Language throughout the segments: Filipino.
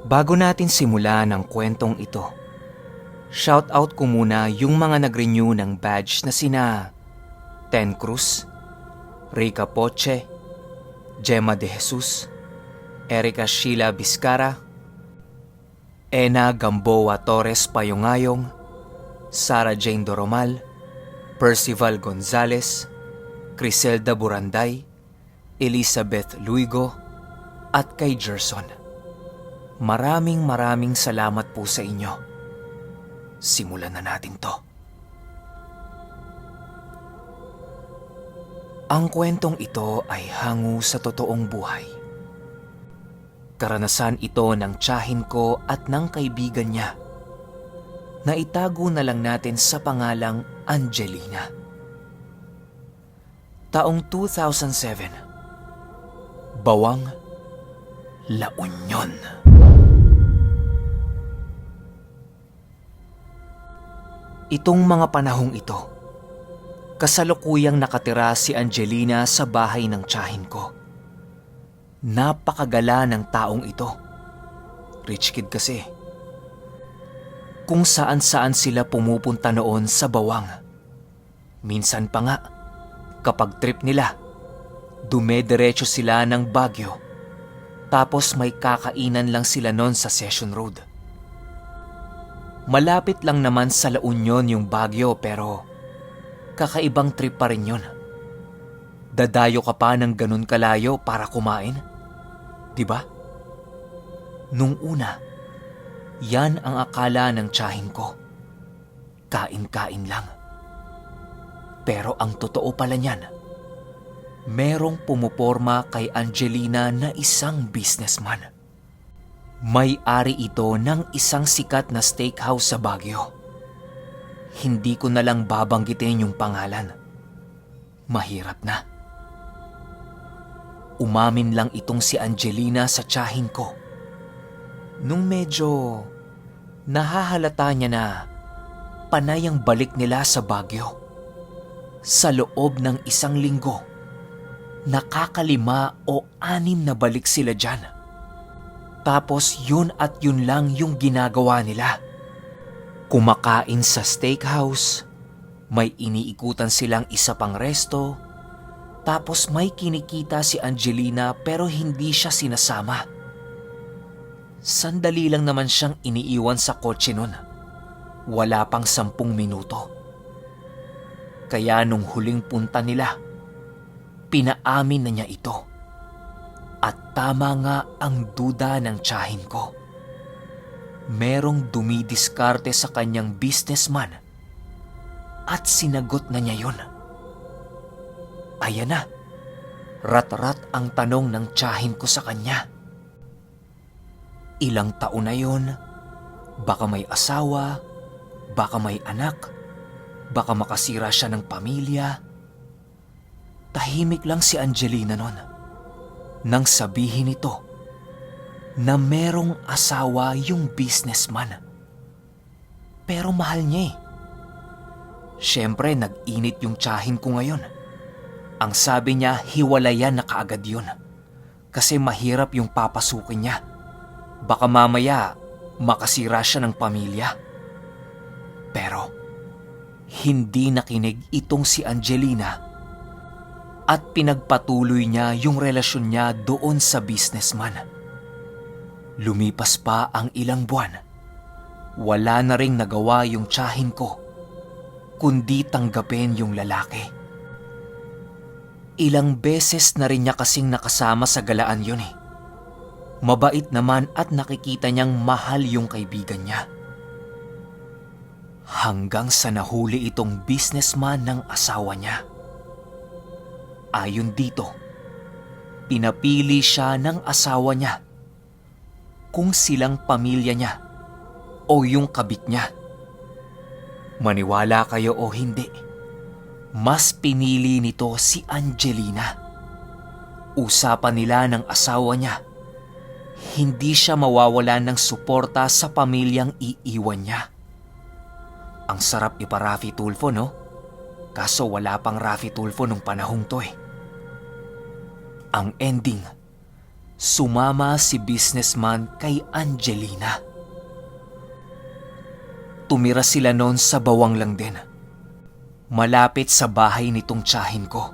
Bago natin simulan ang kwentong ito, shoutout ko muna yung mga nag-renew ng badge na sina Ten Cruz, Rica Poche, Gemma De Jesus, Erica Sheila Vizcara, Ena Gamboa Torres Payongayong, Sarah Jane Doromal, Percival Gonzalez, Criselda Buranday, Elizabeth Luigo, at kay Gerson. Maraming salamat po sa inyo. Simulan na natin to. Ang kwentong ito ay hango sa totoong buhay. Karanasan ito ng tiyahin ko at ng kaibigan niya. Naitago na lang natin sa pangalang Angelina. Taong 2007. Bawang, La Union. Itong mga panahong ito, kasalukuyang nakatira si Angelina sa bahay ng tiyahin ko. Napakagala ng taong ito. Rich kid kasi. Kung saan-saan sila pumupunta noon sa Bawang. Minsan pa nga, kapag trip nila, dumediretso sila ng Baguio. Tapos may kakainan lang sila noon sa Session Road. Malapit lang naman sa La Union yung Baguio pero kakaibang trip pa rin yun. Dadayo ka pa ng ganun kalayo para kumain? Diba? Nung una, yan ang akala ng tiyahin ko. Kain-kain lang. Pero ang totoo pala niyan, merong pumuporma kay Angelina na isang businessman. May-ari ito ng isang sikat na steakhouse sa Baguio. Hindi ko na lang babanggitin yung pangalan. Mahirap na. Umamin lang itong si Angelina sa tiyahin ko. Nung medyo nahahalata niya na panay ang balik nila sa Baguio. Sa loob ng isang linggo, nakakalima o 6 na balik sila dyan. Tapos yun at yun lang yung ginagawa nila. Kumakain sa steakhouse, may iniikutan silang isa pang resto, tapos may kinikita si Angelina pero hindi siya sinasama. Sandali lang naman siyang iniiwan sa kotse nun. Wala pang 10 minuto. Kaya nung huling punta nila, pinaamin na niya ito. At tama nga ang duda ng tiyahin ko. Merong dumidiskarte sa kanyang businessman at sinagot na niya yun. Ayan na, rat-rat ang tanong ng tiyahin ko sa kanya. Ilang taon na yun, baka may asawa, baka may anak, baka makasira siya ng pamilya. Tahimik lang si Angelina nun. Nang sabihin nito na merong asawa yung businessman. Pero mahal niya eh. Siyempre nag-init yung tiyahin ko ngayon. Ang sabi niya hiwalayan na kaagad yun. Kasi mahirap yung papasukin niya. Baka mamaya makasira siya ng pamilya. Pero hindi nakinig itong si Angelina. At pinagpatuloy niya yung relasyon niya doon sa businessman. Lumipas pa ang ilang buwan. Wala na ring nagawa yung tiyahin ko, kundi tanggapin yung lalaki. Ilang beses na rin niya kasing nakasama sa galaan yun eh. Mabait naman at nakikita niyang mahal yung kaibigan niya. Hanggang sa nahuli itong businessman ng asawa niya. Ayon dito, pinapili siya ng asawa niya kung silang pamilya niya o yung kabit niya. Maniwala kayo o hindi, mas pinili nito si Angelina. Usapan nila ng asawa niya, hindi siya mawawalan ng suporta sa pamilyang iiwan niya. Ang sarap ipa-Raffy Tulfo, no? Kaso wala pang Raffy Tulfo nung panahong to eh. Ang ending, sumama si businessman kay Angelina. Tumira sila noon sa bawang lang din, malapit sa bahay nitong tiyahin ko.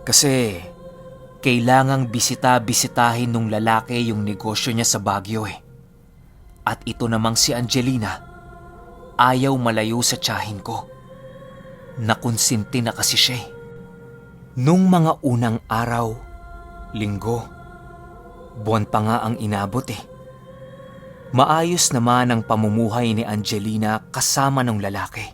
Kasi kailangang bisitahin nung lalaki yung negosyo niya sa Baguio eh. At ito namang si Angelina, ayaw malayo sa tiyahin ko. Nakonsinti na kasi siya eh. Nung mga unang araw, linggo, buwan pa nga ang inabot eh. Maayos naman ang pamumuhay ni Angelina kasama ng lalaki.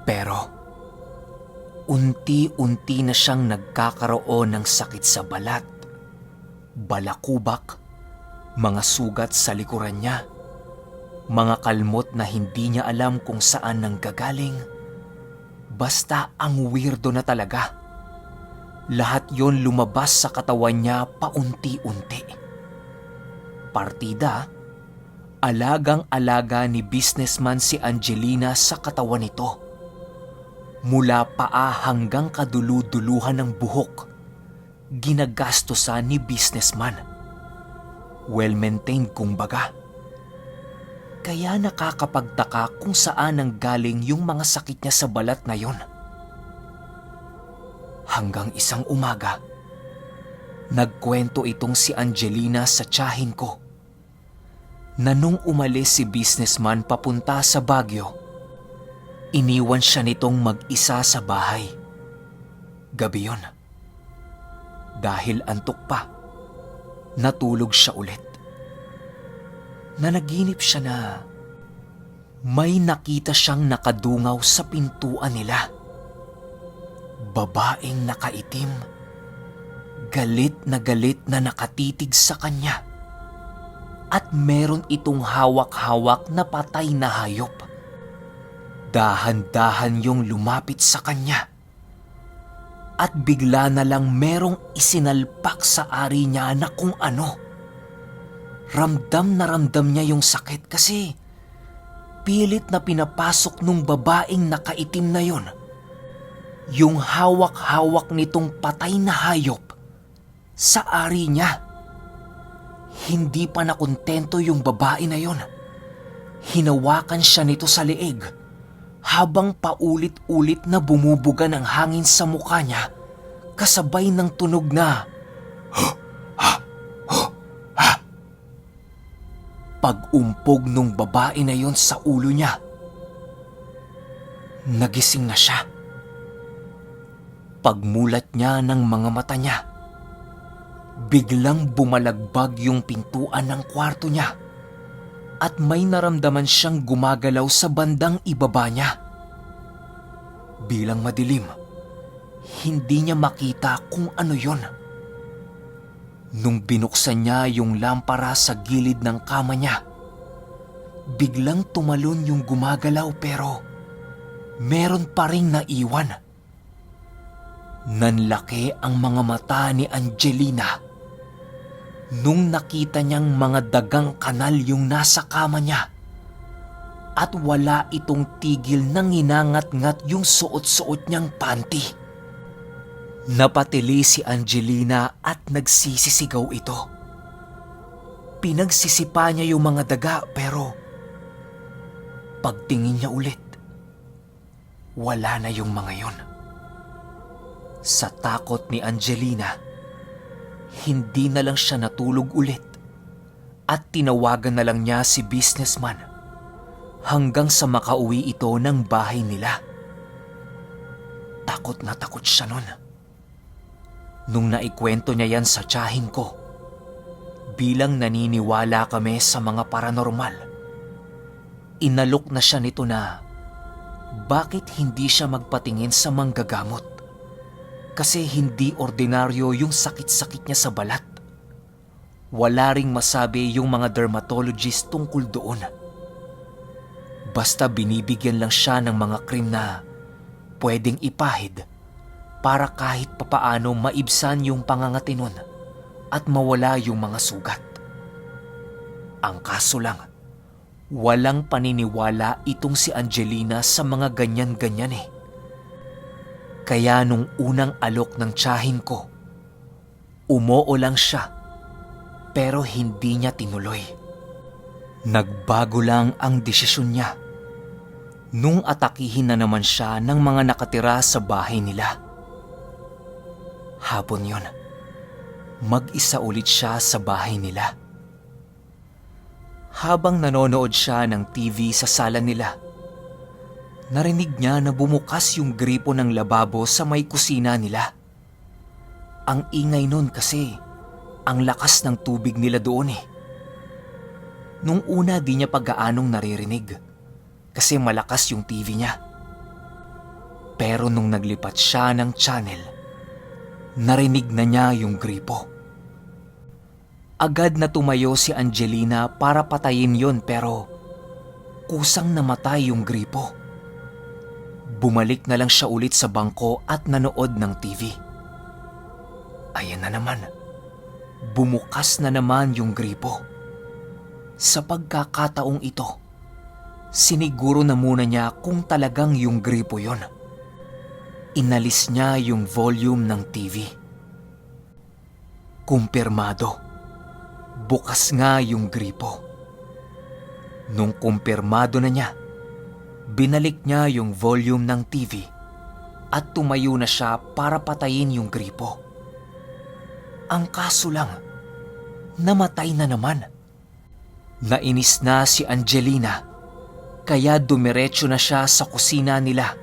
Pero, unti-unti na siyang nagkakaroon ng sakit sa balat, balakubak, mga sugat sa likuran niya, mga kalmot na hindi niya alam kung saan nanggagaling. Basta ang weirdo na talaga. Lahat yon lumabas sa katawan niya paunti-unti. Partida, alagang-alaga ni businessman si Angelina sa katawan nito. Mula paa hanggang kadulu-duluhan ng buhok, ginagastusan ni businessman. Well-maintained kumbaga. Kaya nakakapagtaka kung saan nanggaling yung mga sakit niya sa balat na yon. Hanggang isang umaga, nagkwento itong si Angelina sa tiyahin ko na nung umalis si businessman papunta sa Baguio, iniwan siya nitong mag-isa sa bahay. Gabi yon. Dahil antok pa, natulog siya ulit. Nanaginip siya na may nakita siyang nakadungaw sa pintuan nila. Babaeng nakaitim, galit na nakatitig sa kanya. At meron itong hawak-hawak na patay na hayop. Dahan-dahan yung lumapit sa kanya. At bigla na lang merong isinalpak sa ari niya na kung ano. Ramdam na ramdam niya yung sakit kasi pilit na pinapasok nung babaeng nakaitim na yon yung hawak-hawak nitong patay na hayop sa ari niya. Hindi pa nakontento yung babae na yon. Hinawakan siya nito sa leeg habang paulit-ulit na bumubuga ng hangin sa mukha niya kasabay ng tunog na pag-umpog nung babae na yon sa ulo niya. Nagising na siya. Pagmulat niya ng mga mata niya, biglang bumalagbag yung pintuan ng kwarto niya at may naramdaman siyang gumagalaw sa bandang ibaba niya. Bilang madilim, hindi niya makita kung ano yon. Nung binuksan niya yung lampara sa gilid ng kama niya, biglang tumalon yung gumagalaw pero meron pa ring naiwan. Nanlaki ang mga mata ni Angelina nung nakita niyang mga dagang kanal yung nasa kama niya at wala itong tigil nang inangat-ngat yung suot-suot niyang panty. Napatili si Angelina at nagsisisigaw ito. Pinagsisipa niya yung mga daga pero pagtingin niya ulit, wala na yung mga yon. Sa takot ni Angelina, hindi na lang siya natulog ulit at tinawagan na lang niya si businessman hanggang sa makauwi ito ng bahay nila. Takot na takot siya nun. Nung naikwento niya yan sa tiyahin ko, bilang naniniwala kami sa mga paranormal, inalok na siya nito na bakit hindi siya magpatingin sa manggagamot kasi hindi ordinaryo yung sakit-sakit niya sa balat. Wala ring masabi yung mga dermatologist tungkol doon. Basta binibigyan lang siya ng mga cream na pwedeng ipahid para kahit papaano maibsan yung pangangati nun at mawala yung mga sugat. Ang kaso lang, walang paniniwala itong si Angelina sa mga ganyan-ganyan eh. Kaya nung unang alok ng tiyahin ko, Umoo lang siya, pero hindi niya tinuloy. Nagbago lang ang desisyon niya nung atakihin na naman siya ng mga nakatira sa bahay nila. Hapon yun, mag-isa ulit siya sa bahay nila. Habang nanonood siya ng TV sa sala nila, narinig niya na bumukas yung gripo ng lababo sa may kusina nila. Ang ingay nun kasi ang lakas ng tubig nila doon eh. Nung una di niya pag-aanong naririnig kasi malakas yung TV niya. Pero nung naglipat siya ng channel, narinig na niya yung gripo. Agad na tumayo si Angelina para patayin yon pero kusang namatay yung gripo. Bumalik na lang siya ulit sa bangko at nanood ng TV. Ayan na naman. Bumukas na naman yung gripo. Sa pagkakataong ito, siniguro na muna niya kung talagang yung gripo yon. Inalis niya yung volume ng TV. Kumpirmado. Bukas nga yung gripo. Nung kumpirmado na niya, binalik niya yung volume ng TV at tumayo na siya para patayin yung gripo. Ang kaso lang, namatay na naman. Nainis na si Angelina, kaya dumiretso na siya sa kusina nila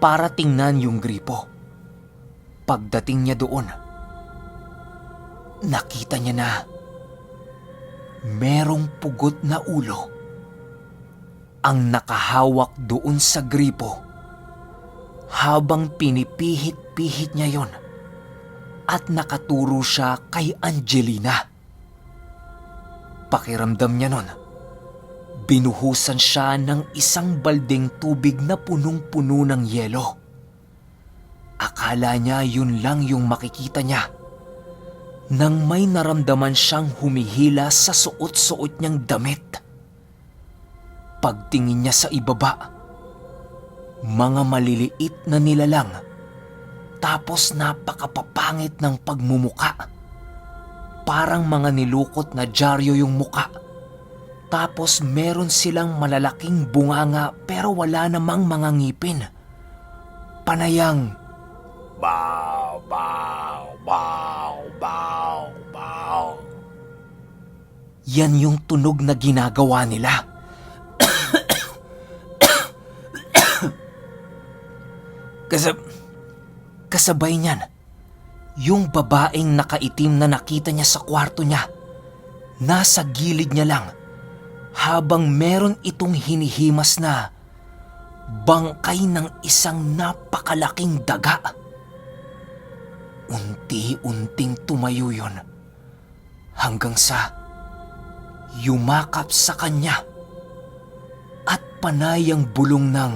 para tingnan yung gripo. Pagdating niya doon, nakita niya na merong pugot na ulo ang nakahawak doon sa gripo habang pinipihit-pihit niya yon at nakaturo siya kay Angelina. Pakiramdam niya nun, binuhusan siya ng isang balding tubig na punong-puno ng yelo. Akala niya yun lang yung makikita niya nang may naramdaman siyang humihila sa suot-suot niyang damit. Pagtingin niya sa ibaba, mga maliliit na nilalang, tapos napakapapangit ng pagmumuka. Parang mga nilukot na dyaryo yung muka. Tapos meron silang malalaking bunganga pero wala namang mga ngipin. Panayang, "Bow, bow, bow, bow, bow." Yan yung tunog na ginagawa nila. Kasabay niyan, yung babaeng nakaitim na nakita niya sa kwarto niya, nasa gilid niya lang, habang meron itong hinihimas na bangkay ng isang napakalaking daga. Unti-unting tumayo yon hanggang sa yumakap sa kanya at panay ang bulong ng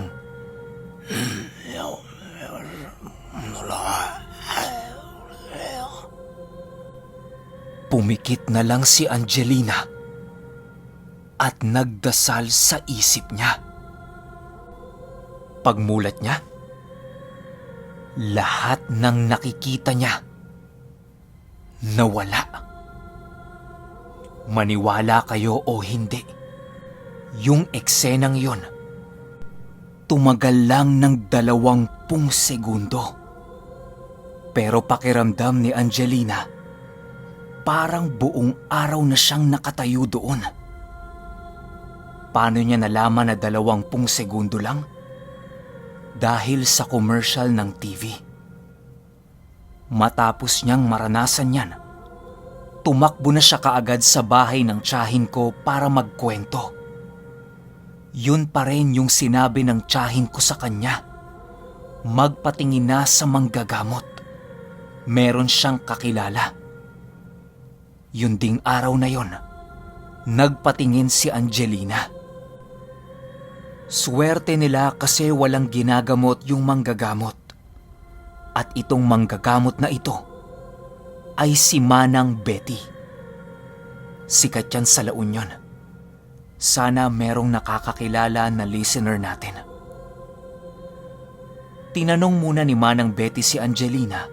Pumikit na lang si Angelina at nagdasal sa isip niya. Pagmulat niya, lahat ng nakikita niya nawala. Maniwala kayo o hindi, yung eksenang yon tumagal lang ng 20 segundo. Pero pakiramdam ni Angelina, parang buong araw na siyang nakatayo doon. Paano niya nalaman na 20 segundo lang? Dahil sa commercial ng TV. Matapos niyang maranasan yan, tumakbo na siya kaagad sa bahay ng tiyahin ko para magkwento. Yun pa rin yung sinabi ng tiyahin ko sa kanya. Magpatingin na sa manggagamot. Meron siyang kakilala. Yun ding araw na yon, nagpatingin si Angelina. Swerte nila kasi walang ginagamot yung manggagamot. At itong manggagamot na ito ay si Manang Betty. Sikat yan sa La Union. Sana merong nakakakilala na listener natin. Tinanong muna ni Manang Betty si Angelina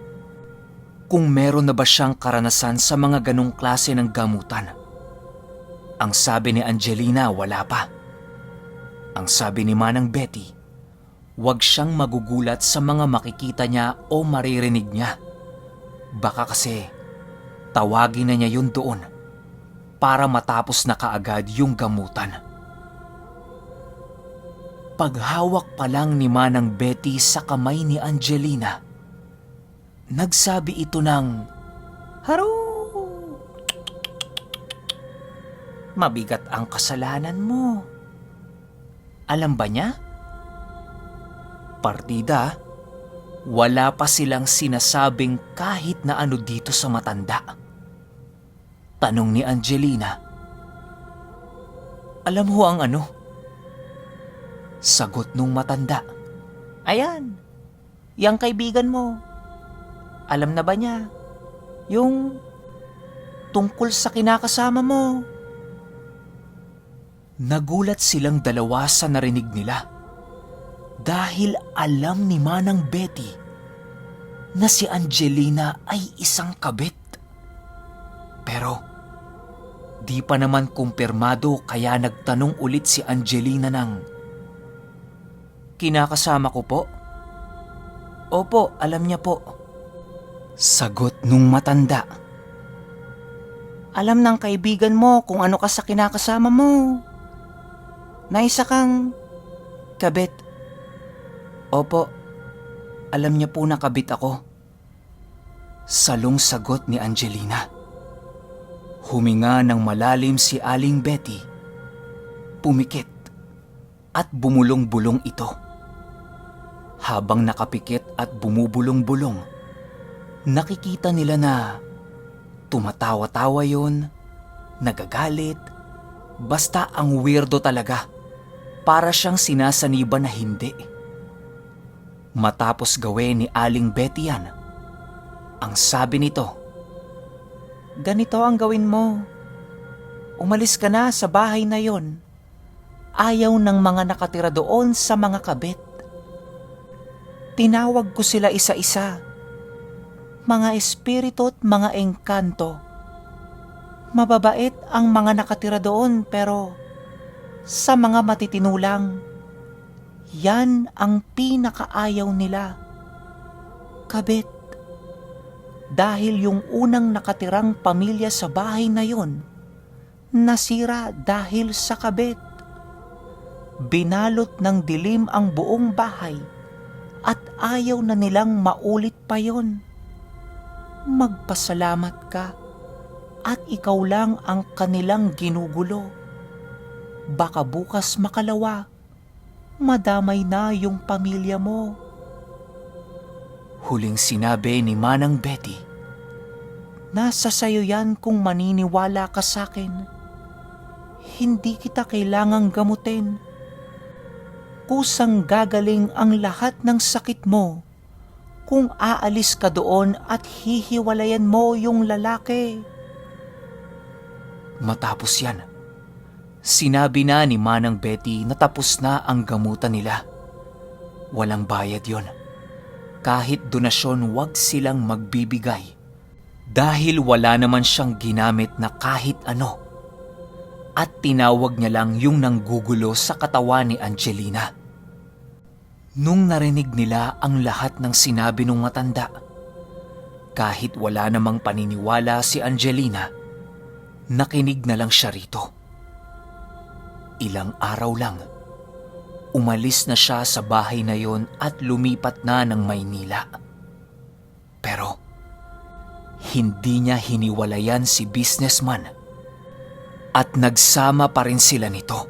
kung meron na ba siyang karanasan sa mga ganong klase ng gamutan. Ang sabi ni Angelina, wala pa. Ang sabi ni Manang Betty, huwag siyang magugulat sa mga makikita niya o maririnig niya. Baka kasi tawagin na niya yun doon para matapos na kaagad yung gamutan. Paghawak pa lang ni Manang Betty sa kamay ni Angelina, nagsabi ito ng, "Haro! Mabigat ang kasalanan mo." Alam ba niya? Partida, wala pa silang sinasabing kahit na ano dito sa matanda. Tanong ni Angelina, "Alam ho ang ano?" Sagot nung matanda, "Ayan, yang kaibigan mo. Alam na ba niya? Yung tungkol sa kinakasama mo." Nagulat silang dalawa sa narinig nila dahil alam ni Manang Betty na si Angelina ay isang kabit. Pero di pa naman kumpirmado kaya nagtanong ulit si Angelina ng, "Kinakasama ko po?" "Opo, alam niya po." Sagot nung matanda. "Alam ng kaibigan mo kung ano ka sa kinakasama mo. Na isa kang kabit." "Opo, alam niya po na kabit ako." Salong sagot ni Angelina. Huminga ng malalim si Aling Betty. Pumikit at bumulong-bulong ito. Habang nakapikit at bumubulong-bulong, nakikita nila na tumatawa-tawa yun, nagagalit, basta ang weirdo talaga, para siyang sinasaniban na hindi. Matapos gawin ni Aling Betty yan, ang sabi nito, "Ganito ang gawin mo. Umalis ka na sa bahay na yon. Ayaw ng mga nakatira doon sa mga kabit. Tinawag ko sila isa-isa. Mga espiritu at mga engkanto. Mababait ang mga nakatira doon pero sa mga matitinulang, yan ang pinakaayaw nila. Kabit. Dahil yung unang nakatirang pamilya sa bahay na yon, nasira dahil sa kabit. Binalot ng dilim ang buong bahay at ayaw na nilang maulit pa yon. Magpasalamat ka at ikaw lang ang kanilang ginugulo. Baka bukas makalawa, madamay na yung pamilya mo." Huling sinabi ni Manang Betty, "Nasa sayo yan kung maniniwala ka sa akin. Hindi kita kailangang gamutin. Kusang gagaling ang lahat ng sakit mo kung aalis ka doon at hihiwalayan mo yung lalaki." Matapos yan, sinabi na ni Manang Betty na tapos na ang gamutan nila. Walang bayad yon. Kahit donasyon, wag silang magbibigay dahil wala naman siyang ginamit na kahit ano. At tinawag niya lang yung nanggugulo sa katawan ni Angelina. Nung narinig nila ang lahat ng sinabi ng matanda, kahit wala namang paniniwala si Angelina, nakinig na lang siya rito. Ilang araw lang, umalis na siya sa bahay na yon at lumipat na ng Maynila. Pero hindi niya hiniwalayan si businessman at nagsama pa rin sila nito.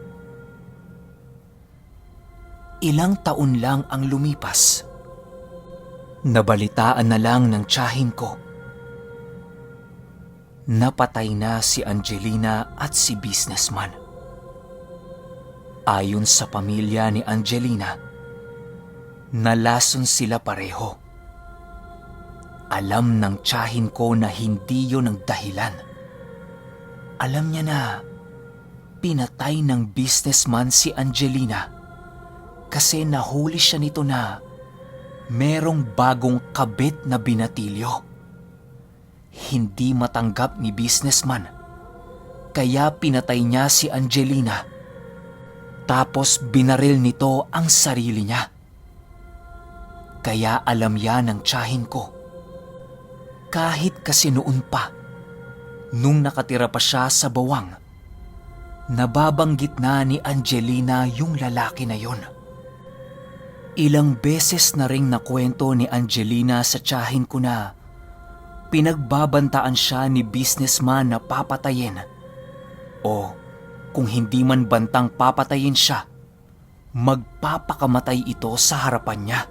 Ilang taon lang ang lumipas. Nabalitaan na lang ng tiyahin ko. Napatay na si Angelina at si businessman. Ayon sa pamilya ni Angelina, nalason sila pareho. Alam ng tiyahin ko na hindi yun ang dahilan. Alam niya na pinatay ng businessman si Angelina kasi nahuli siya nito na merong bagong kabit na binatilyo. Hindi matanggap ni businessman, kaya pinatay niya si Angelina. Tapos binaril nito ang sarili niya. Kaya alam yan ng tiyahin ko. Kahit kasi noon pa, nung nakatira pa siya sa bawang, nababanggit na ni Angelina yung lalaki na yon. Ilang beses na ring nakwento ni Angelina sa tiyahin ko na pinagbabantaan siya ni businessman na papatayin. O kung hindi man bantang papatayin siya, magpapakamatay ito sa harapan niya.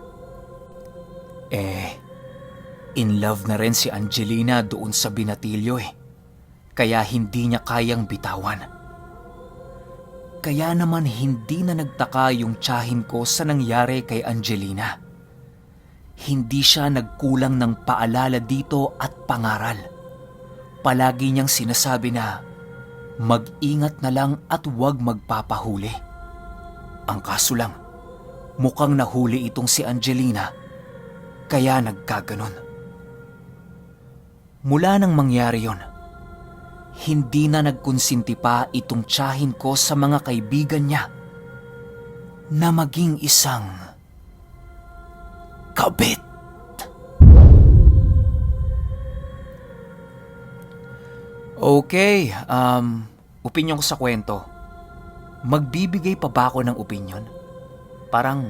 In love na rin si Angelina doon sa binatilyo kaya hindi niya kayang bitawan. Kaya naman hindi na nagtaka yung tiyahin ko sa nangyari kay Angelina. Hindi siya nagkulang ng paalala dito at pangaral. Palagi niyang sinasabi na mag-ingat na lang at huwag magpapahuli. Ang kaso lang, mukhang nahuli itong si Angelina, kaya nagkaganon. Mula nang mangyari yon, hindi na nagkonsinti pa itong tiyahin ko sa mga kaibigan niya na maging isang kabit. Okay, opinyon ko sa kwento. Magbibigay pa ba ako ng opinyon? Parang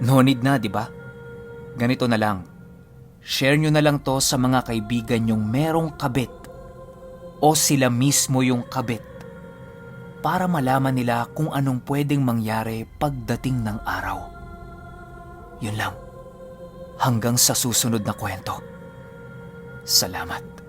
no need na, di ba? Ganito na lang. Share nyo na lang to sa mga kaibigan nyong merong kabit o sila mismo yung kabit para malaman nila kung anong pwedeng mangyari pagdating ng araw. Yun lang. Hanggang sa susunod na kwento. Salamat.